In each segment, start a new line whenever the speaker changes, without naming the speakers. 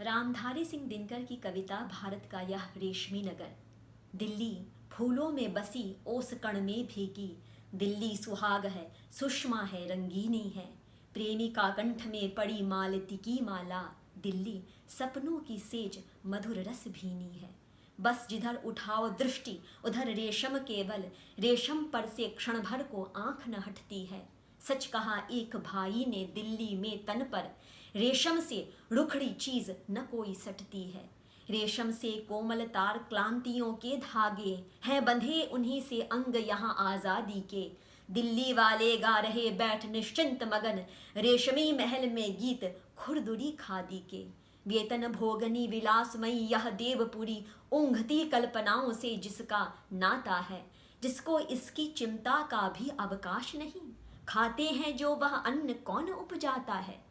रामधारी सिंह दिनकर की कविता भारत का यह रेशमी नगर। दिल्ली फूलों में बसी ओस कण में भीगी, दिल्ली सुहाग है, सुषमा है, रंगीनी है, प्रेमी का कंठ में पड़ी मालती की माला, दिल्ली सपनों की सेज मधुर रस भीनी है। बस जिधर उठाओ दृष्टि उधर रेशम केवल, रेशम पर से क्षण भर को आंख न हटती है। सच कहा एक भाई ने दिल्ली में तन पर, रेशम से रुखड़ी चीज न कोई सटती है। रेशम से कोमल तार क्लांतियों के धागे हैं बंधे, उन्हीं से अंग यहाँ आजादी के। दिल्ली वाले गा रहे बैठ निश्चिंत मगन, रेशमी महल में गीत खुरदुरी खादी के। वेतन भोगनी विलासमयी यह देवपुरी, ऊंघती कल्पनाओं से जिसका नाता है, जिसको इसकी चिंता का भी अवकाश नहीं। खाते हैं जो वह अन्न कौन उपजाता है।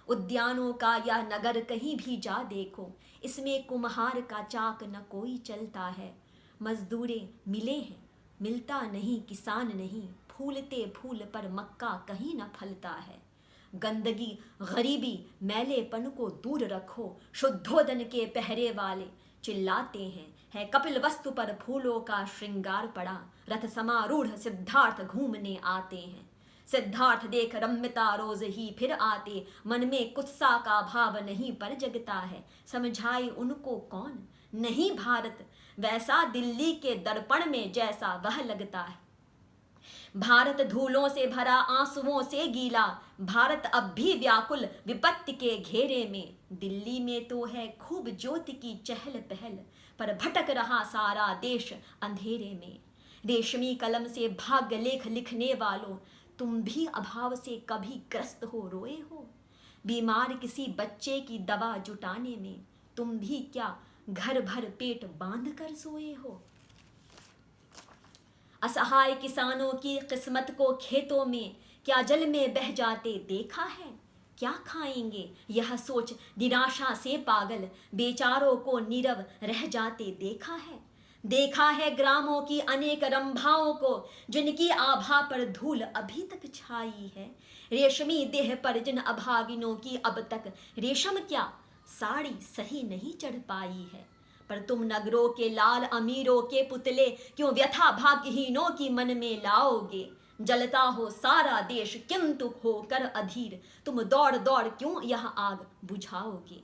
उद्यानों का यह नगर कहीं भी जा देखो, इसमें कुम्हार का चाक न कोई चलता है। मजदूरे मिले हैं, मिलता नहीं किसान नहीं, फूलते फूल पर मक्का कहीं न फलता है। गंदगी गरीबी मैलेपन को दूर रखो, शुद्धोदन के पहरे वाले चिल्लाते हैं, है कपिल वस्तु पर फूलों का श्रृंगार पड़ा। रथ समारूढ़ सिद्धार्थ घूमने आते हैं, सिद्धार्थ देख रम्यता रोज ही फिर आते। मन में कुत्सा का भाव नहीं पर जगता है, समझाए उनको कौन नहीं भारत वैसा दिल्ली के दर्पण में जैसा वह लगता है। भारत धूलों से भरा आंसुओं से गीला, भारत अब भी व्याकुल विपत्ति के घेरे में। दिल्ली में तो है खूब ज्योति की चहल पहल, पर भटक रहा सारा देश अंधेरे में। रेशमी कलम से भाग्य लेख लिखने वालों, तुम भी अभाव से कभी ग्रस्त हो रोए हो। बीमार किसी बच्चे की दवा जुटाने में तुम भी क्या घर भर पेट बांध कर सोए हो। असहाय किसानों की किस्मत को खेतों में क्या जल में बह जाते देखा है। क्या खाएंगे यह सोच निराशा से पागल बेचारों को नीरव रह जाते देखा है। देखा है ग्रामों की अनेक रंभाओं को, जिनकी आभा पर धूल अभी तक छाई है। रेशमी देह पर जिन अभागिनों की अब तक रेशम क्या साड़ी सही नहीं चढ़ पाई है। पर तुम नगरों के लाल अमीरों के पुतले क्यों व्यथा भाग्यहीनों की मन में लाओगे। जलता हो सारा देश किंतु होकर अधीर, तुम दौड़ दौड़ क्यों यह आग बुझाओगे।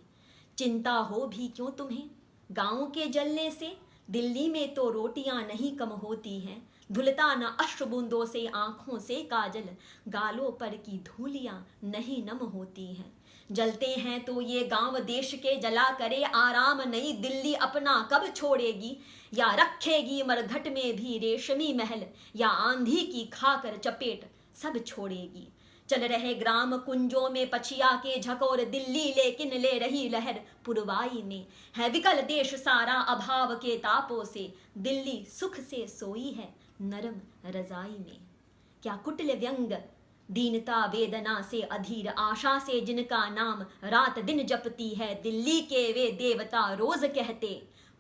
चिंता हो भी क्यों तुम्हें गाँव के जलने से, दिल्ली में तो रोटियां नहीं कम होती हैं। धुलता न अश्रु बूंदों से आंखों से काजल, गालों पर की धूलियां नहीं नम होती हैं। जलते हैं तो ये गांव देश के जला करे आराम, नई दिल्ली अपना कब छोड़ेगी। या रखेगी मरघट में भी रेशमी महल, या आंधी की खाकर चपेट सब छोड़ेगी। चल रहे ग्राम कुंजों में पछिया के झकोर, दिल्ली लेकिन ले रही लहर पुरवाई में। है विकल देश सारा अभाव के तापों से, दिल्ली सुख से सोई है नरम रजाई में। क्या कुटिल व्यंग दीनता वेदना से अधीर, आशा से जिनका नाम रात दिन जपती है। दिल्ली के वे देवता रोज कहते,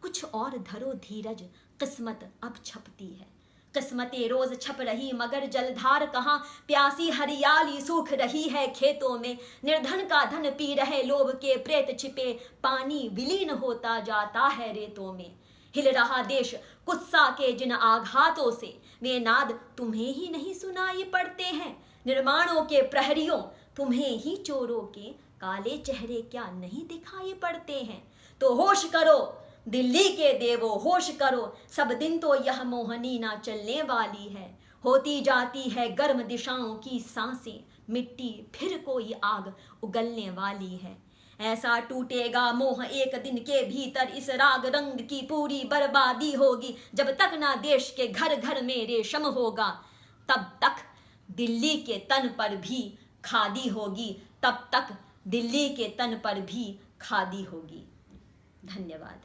कुछ और धरो धीरज किस्मत अब छपती है। किस्मतें रोज छप रही मगर जलधार कहाँ, प्यासी हरियाली सूख रही है खेतों में। निर्धन का धन पी रहे लोभ के प्रेत छिपे, पानी विलीन होता जाता है रेतों में। हिल रहा देश कुत्सा के जिन आघातों से, वे नाद तुम्हें ही नहीं सुनाई पड़ते हैं। निर्माणों के प्रहरियों तुम्हें ही चोरों के काले चेहरे क्या नहीं दिखाई पड़ते हैं। तो होश करो दिल्ली के देवो होश करो, सब दिन तो यह मोहनी ना चलने वाली है। होती जाती है गर्म दिशाओं की सांसें, मिट्टी फिर कोई आग उगलने वाली है। ऐसा टूटेगा मोह एक दिन के भीतर, इस राग रंग की पूरी बर्बादी होगी। जब तक ना देश के घर घर में रेशम होगा, तब तक दिल्ली के तन पर भी खादी होगी, तब तक दिल्ली के तन पर भी खादी होगी। धन्यवाद।